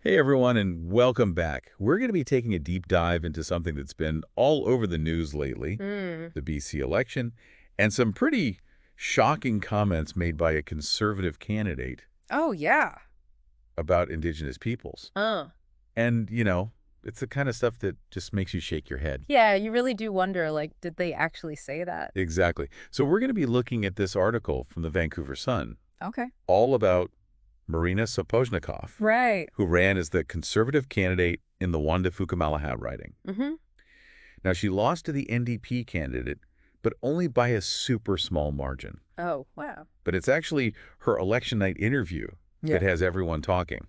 Hey everyone, and welcome back. We're going to be taking a deep dive into something that's been all over the news lately, Mm. the BC election, and some pretty shocking comments made by a conservative candidate Oh, yeah. about Indigenous peoples. Uh. And, it's the kind of stuff that just makes you shake your head. Yeah, you really do wonder, like, did they actually say that? Exactly. So we're going to be looking at this article from the Vancouver Sun, Okay. all about Marina Sapochnikov, Right. who ran as the conservative candidate in the Wanda Fukamalahat riding. Mm-hmm. Now, she lost to the NDP candidate, but only by a super small margin. Oh, wow. But it's actually her election night interview Yeah. that has everyone talking.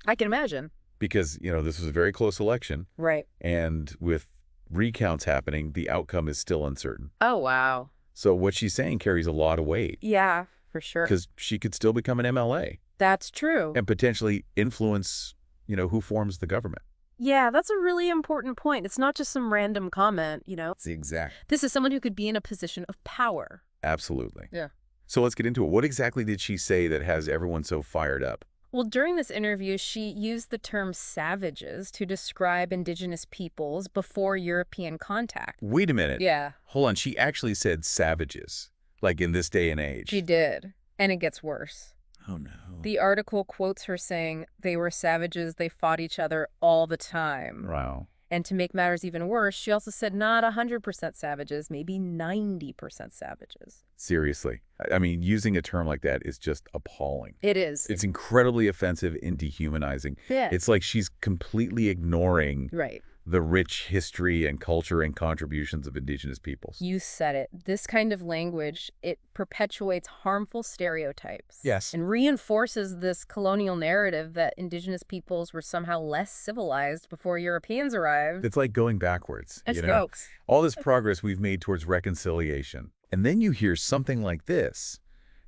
I can imagine. Because, this was a very close election, Right. and with recounts happening, the outcome is still uncertain. Oh, wow. So what she's saying carries a lot of weight, Yeah, for sure. because she could still become an MLA That's true. and potentially influence, who forms the government. Yeah, that's a really important point. It's not just some random comment, It's the exact. This is someone who could be in a position of power. Absolutely. Yeah. So let's get into it. What exactly did she say that has everyone so fired up? Well, during this interview, she used the term savages to describe Indigenous peoples before European contact. Wait a minute. Yeah. Hold on. She actually said savages, like in this day and age. She did. And it gets worse. Oh, no. The article quotes her saying they were savages, they fought each other all the time. Wow. And to make matters even worse, she also said not 100% savages, maybe 90% savages. Seriously. I mean, using a term like that is just appalling. It is. It's incredibly offensive and dehumanizing. Yeah. It's like she's completely ignoring Right. the rich history and culture and contributions of Indigenous peoples. You said it. This kind of language, it perpetuates harmful stereotypes. Yes. And reinforces this colonial narrative that Indigenous peoples were somehow less civilized before Europeans arrived. It's like going backwards. It's folks. All this progress we've made towards reconciliation. And then you hear something like this,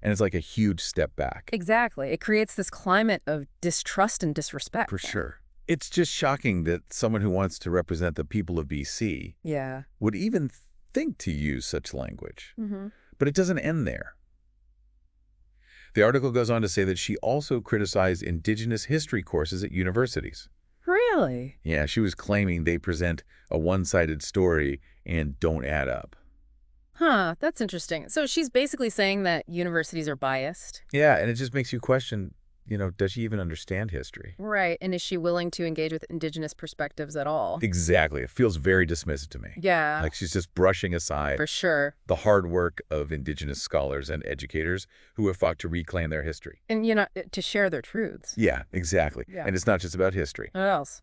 and it's like a huge step back. Exactly. It creates this climate of distrust and disrespect. For sure. It's just shocking that someone who wants to represent the people of BC Yeah. would even think to use such language. Mm-hmm. But it doesn't end there. The article goes on to say that she also criticized Indigenous history courses at universities. Really? Yeah, she was claiming they present a one-sided story and don't add up. Huh, that's interesting. So she's basically saying that universities are biased. Yeah, and it just makes you question, does she even understand history? Right. And is she willing to engage with Indigenous perspectives at all? Exactly. It feels very dismissive to me. Yeah. Like she's just brushing aside For sure. the hard work of Indigenous scholars and educators who have fought to reclaim their history. And, to share their truths. Yeah, exactly. Yeah. And it's not just about history. What else?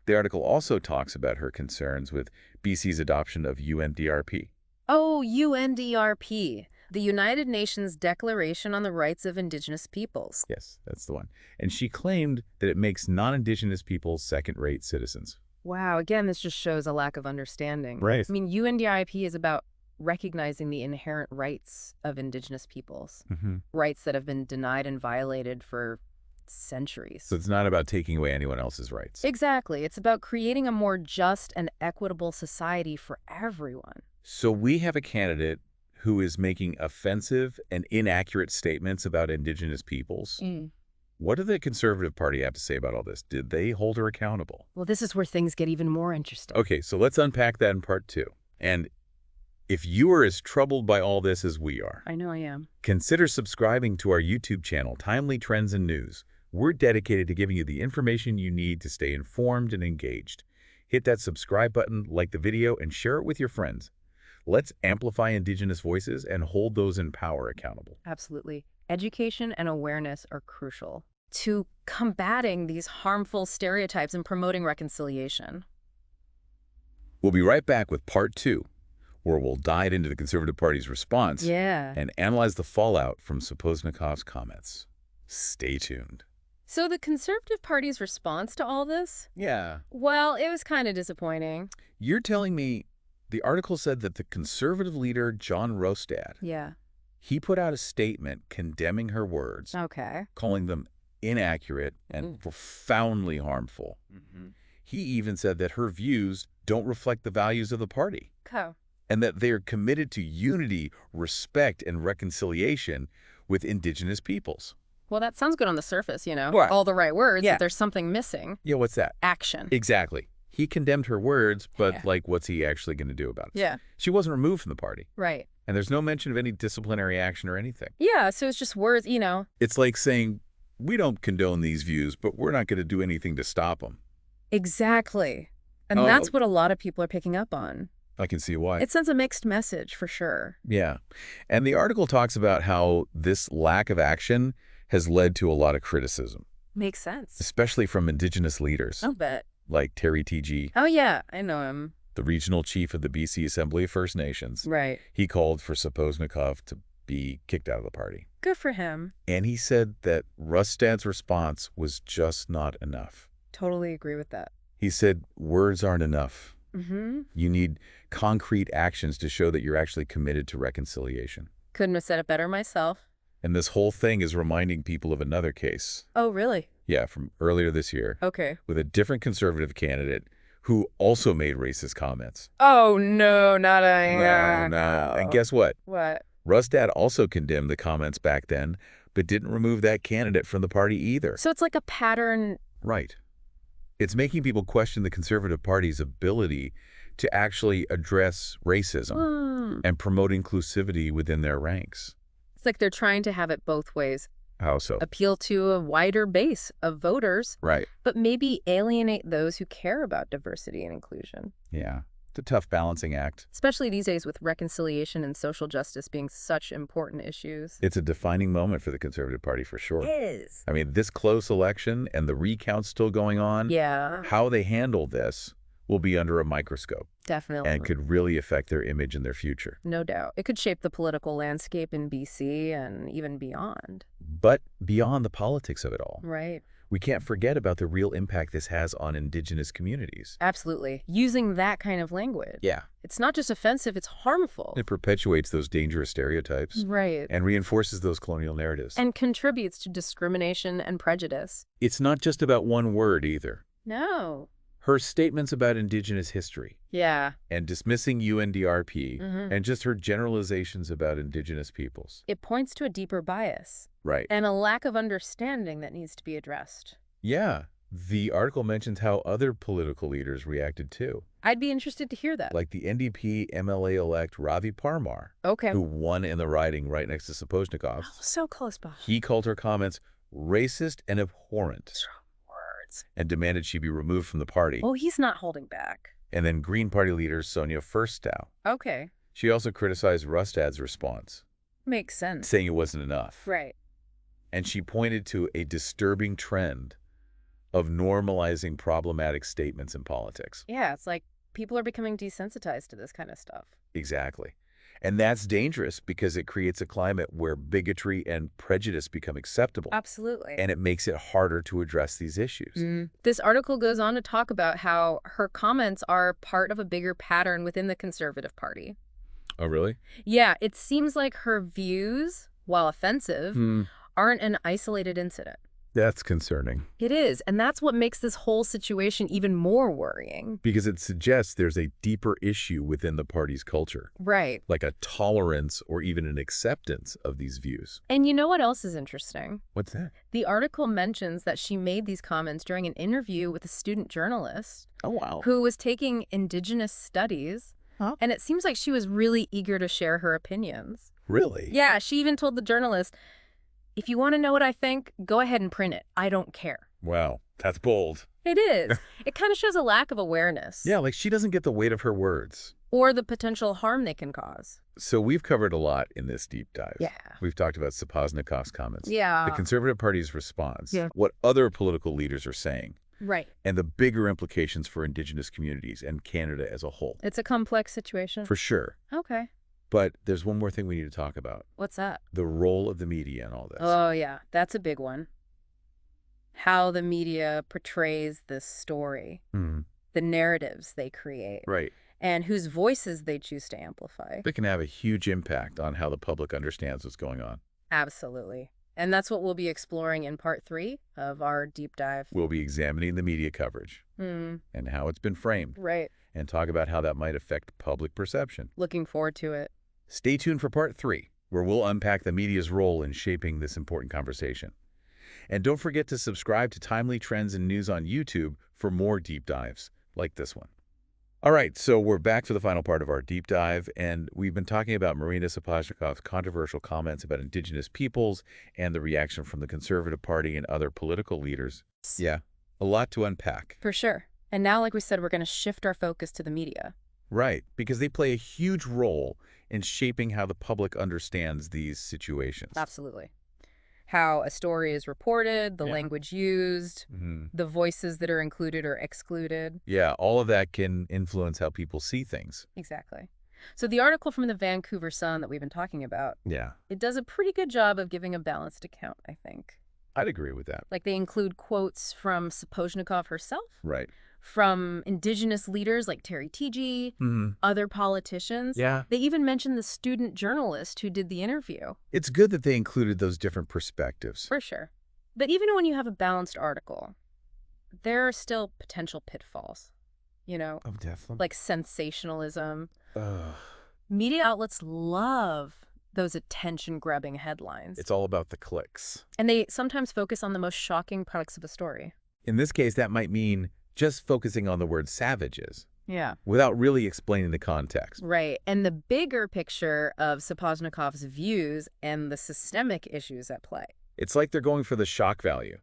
The article also talks about her concerns with BC's adoption of UNDRP. Oh, UNDRP, the United Nations Declaration on the Rights of Indigenous Peoples. Yes, that's the one. And she claimed that it makes non-Indigenous peoples second-rate citizens. Wow, again, this just shows a lack of understanding. Right. I mean, UNDRP is about recognizing the inherent rights of Indigenous peoples, rights that have been denied and violated for centuries. So it's not about taking away anyone else's rights. Exactly. It's about creating a more just and equitable society for everyone. So we have a candidate who is making offensive and inaccurate statements about Indigenous peoples. What did the Conservative Party have to say about all this? Did they hold her accountable? Well, this is where things get even more interesting. Okay, so let's unpack that in part 2. And if you are as troubled by all this as we are, I know I am. consider subscribing to our YouTube channel, Timely Trends and News. We're dedicated to giving you the information you need to stay informed and engaged. Hit that subscribe button, like the video, and share it with your friends. Let's amplify Indigenous voices and hold those in power accountable. Absolutely. Education and awareness are crucial to combating these harmful stereotypes and promoting reconciliation. We'll be right back with part 2, where we'll dive into the Conservative Party's response and analyze the fallout from Sapochnikov's comments. Stay tuned. So the Conservative Party's response to all this? Yeah. Well, it was kind of disappointing. You're telling me the article said that the Conservative leader, John Rostad, Yeah. he put out a statement condemning her words, Okay. calling them inaccurate and profoundly harmful. He even said that her views don't reflect the values of the party, and that they are committed to unity, respect, and reconciliation with Indigenous peoples. Well, that sounds good on the surface, What? all the right words, Yeah. but there's something missing. Yeah, what's that? Action. Exactly. He condemned her words, but, Yeah. like, what's he actually going to do about it? Yeah. She wasn't removed from the party, Right. and there's no mention of any disciplinary action or anything. Yeah, so it's just words, It's like saying, we don't condone these views, but we're not going to do anything to stop them. Exactly. And Oh. that's what a lot of people are picking up on. I can see why. It sends a mixed message, for sure. Yeah. And the article talks about how this lack of action has led to a lot of criticism, Makes sense. especially from Indigenous leaders, I'll bet. like Terry T.G., Oh, yeah, I know him. the regional chief of the BC Assembly of First Nations. Right. He called for Sapoznikov to be kicked out of the party. Good for him. And he said that Rustad's response was just not enough. Totally agree with that. He said, words aren't enough. Mm-hmm. You need concrete actions to show that you're actually committed to reconciliation. Couldn't have said it better myself. And this whole thing is reminding people of another case. Oh, really? Yeah, from earlier this year, Okay. with a different conservative candidate who also made racist comments. Oh, no, not No. And guess what? What? Rustad also condemned the comments back then, but didn't remove that candidate from the party either. So it's like a pattern. Right. It's making people question the Conservative Party's ability to actually address racism and promote inclusivity within their ranks. It's like they're trying to have it both ways. How so? Appeal to a wider base of voters, Right. but maybe alienate those who care about diversity and inclusion. Yeah. It's a tough balancing act. Especially these days with reconciliation and social justice being such important issues. It's a defining moment for the Conservative Party for sure. It is. I mean, this close election and the recount still going on, Yeah, how they handle this will be under a microscope definitely. and could really affect their image and their future. No doubt. It could shape the political landscape in BC and even beyond. But beyond the politics of it all, Right. we can't forget about the real impact this has on Indigenous communities. Absolutely. Using that kind of language. Yeah. It's not just offensive, it's harmful. It perpetuates those dangerous stereotypes Right. and reinforces those colonial narratives. And contributes to discrimination and prejudice. It's not just about one word either. No. Her statements about Indigenous history Yeah. and dismissing UNDRP Mhm. and just her generalizations about Indigenous peoples. It points to a deeper bias Right. and a lack of understanding that needs to be addressed. Yeah. The article mentions how other political leaders reacted too, I'd be interested to hear that. like the NDP MLA-elect Ravi Parmar, Okay. who won in the riding right next to Sapoznikov. Oh, so close by. He called her comments racist and abhorrent Strong words. and demanded she be removed from the party. Oh, he's not holding back. And then Green Party leader Sonia Firstow. Okay. She also criticized Rustad's response, Makes sense. saying it wasn't enough. Right. And she pointed to a disturbing trend of normalizing problematic statements in politics. Yeah, it's like people are becoming desensitized to this kind of stuff. Exactly. And that's dangerous because it creates a climate where bigotry and prejudice become acceptable. Absolutely. And it makes it harder to address these issues. This article goes on to talk about how her comments are part of a bigger pattern within the Conservative Party. Oh, really? Yeah, it seems like her views, while offensive, aren't an isolated incident. That's concerning. It is, and that's what makes this whole situation even more worrying. Because it suggests there's a deeper issue within the party's culture, Right. like a tolerance or even an acceptance of these views. And you know what else is interesting? What's that? The article mentions that she made these comments during an interview with a student journalist Oh, wow. who was taking Indigenous studies, and it seems like she was really eager to share her opinions. Really? Yeah, she even told the journalist, if you want to know what I think, go ahead and print it. I don't care. Wow, that's bold. It is. It kind of shows a lack of awareness. Yeah, like she doesn't get the weight of her words. Or the potential harm they can cause. So we've covered a lot in this deep dive. Yeah. We've talked about Sapoznikov's comments, Yeah. the Conservative Party's response, Yeah. what other political leaders are saying, Right. and the bigger implications for Indigenous communities and Canada as a whole. It's a complex situation. For sure. Okay. But there's one more thing we need to talk about. What's that? The role of the media in all this. Oh, yeah. That's a big one. How the media portrays this story. The narratives they create. Right. And whose voices they choose to amplify. It can have a huge impact on how the public understands what's going on. Absolutely. And that's what we'll be exploring in part 3 of our deep dive. We'll be examining the media coverage and how it's been framed, Right. and talk about how that might affect public perception. Looking forward to it. Stay tuned for part 3, where we'll unpack the media's role in shaping this important conversation. And don't forget to subscribe to Timely Trends and News on YouTube for more deep dives like this one. All right, so we're back for the final part of our deep dive, and we've been talking about Marina Sapochnikov's controversial comments about indigenous peoples and the reaction from the Conservative Party and other political leaders. Yeah, a lot to unpack. For sure. And now, like we said, we're going to shift our focus to the media. Right, because they play a huge role in shaping how the public understands these situations. Absolutely. How a story is reported, the language used, the voices that are included or excluded. Yeah, all of that can influence how people see things. Exactly. So the article from the Vancouver Sun that we've been talking about, it does a pretty good job of giving a balanced account, I think. I'd agree with that. Like, they include quotes from Sapochnikov herself. Right. From indigenous leaders like Terry Teegee, other politicians. Yeah. They even mentioned the student journalist who did the interview. It's good that they included those different perspectives. For sure. But even when you have a balanced article, there are still potential pitfalls, you know? Oh, definitely. Like sensationalism. Ugh. Media outlets love those attention-grabbing headlines. It's all about the clicks. And they sometimes focus on the most shocking parts of a story. In this case, that might mean just focusing on the word savages. Yeah. Without really explaining the context. Right. And the bigger picture of Sapochnikov's views and the systemic issues at play. It's like they're going for the shock value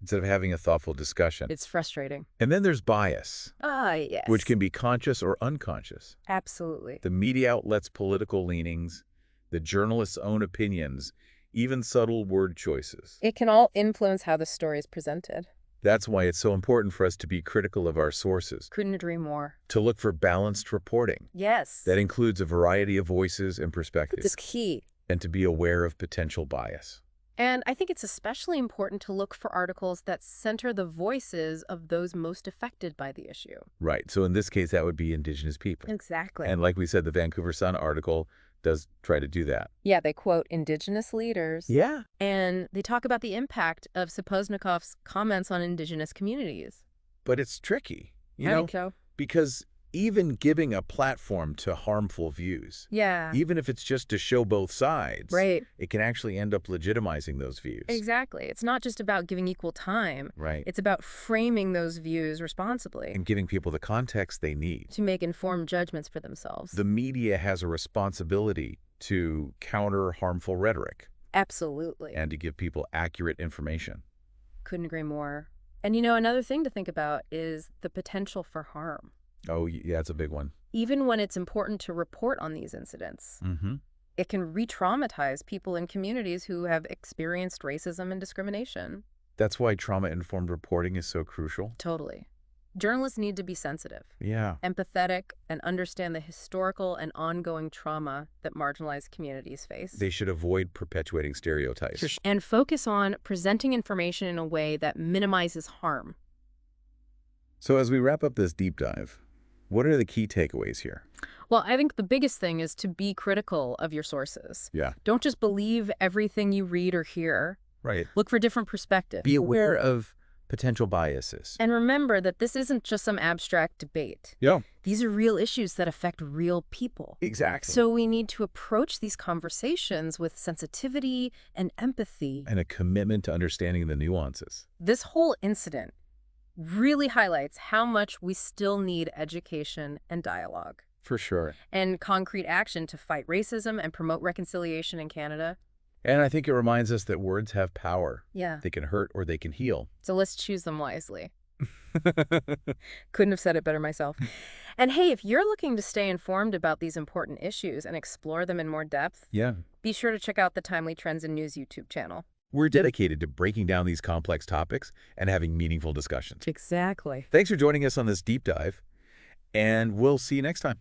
instead of having a thoughtful discussion. It's frustrating. And then there's bias. Yes. Which can be conscious or unconscious. Absolutely. The media outlets' political leanings, the journalists' own opinions, even subtle word choices. It can all influence how the story is presented. That's why it's so important for us to be critical of our sources. Couldn't agree more. To look for balanced reporting. Yes. That includes a variety of voices and perspectives. It's key. And to be aware of potential bias. And I think it's especially important to look for articles that center the voices of those most affected by the issue. Right. So in this case, that would be indigenous people. Exactly. And like we said, the Vancouver Sun article does try to do that. Yeah, they quote indigenous leaders. Yeah. And they talk about the impact of Sapochnikov's comments on indigenous communities. But it's tricky, you I know, think so. because even giving a platform to harmful views, even if it's just to show both sides, it can actually end up legitimizing those views. Exactly. It's not just about giving equal time. Right. It's about framing those views responsibly. And giving people the context they need. To make informed judgments for themselves. The media has a responsibility to counter harmful rhetoric. Absolutely. And to give people accurate information. Couldn't agree more. And, you know, another thing to think about is the potential for harm. Oh, yeah, it's a big one. Even when it's important to report on these incidents, it can re-traumatize people in communities who have experienced racism and discrimination. That's why trauma-informed reporting is so crucial. Totally. Journalists need to be sensitive, empathetic, and understand the historical and ongoing trauma that marginalized communities face. They should avoid perpetuating stereotypes. And focus on presenting information in a way that minimizes harm. So as we wrap up this deep dive, what are the key takeaways here? Well, I think the biggest thing is to be critical of your sources. Yeah. Don't just believe everything you read or hear. Right. Look for different perspectives. Be aware of potential biases. And remember that this isn't just some abstract debate. Yeah. These are real issues that affect real people. Exactly. So we need to approach these conversations with sensitivity and empathy. And a commitment to understanding the nuances. This whole incident really highlights how much we still need education and dialogue. For sure. And concrete action to fight racism and promote reconciliation in Canada. And I think it reminds us that words have power. Yeah. They can hurt or they can heal. So let's choose them wisely. Couldn't have said it better myself. And hey, if you're looking to stay informed about these important issues and explore them in more depth, be sure to check out the Timely Trends and News YouTube channel. We're dedicated to breaking down these complex topics and having meaningful discussions. Exactly. Thanks for joining us on this deep dive, and we'll see you next time.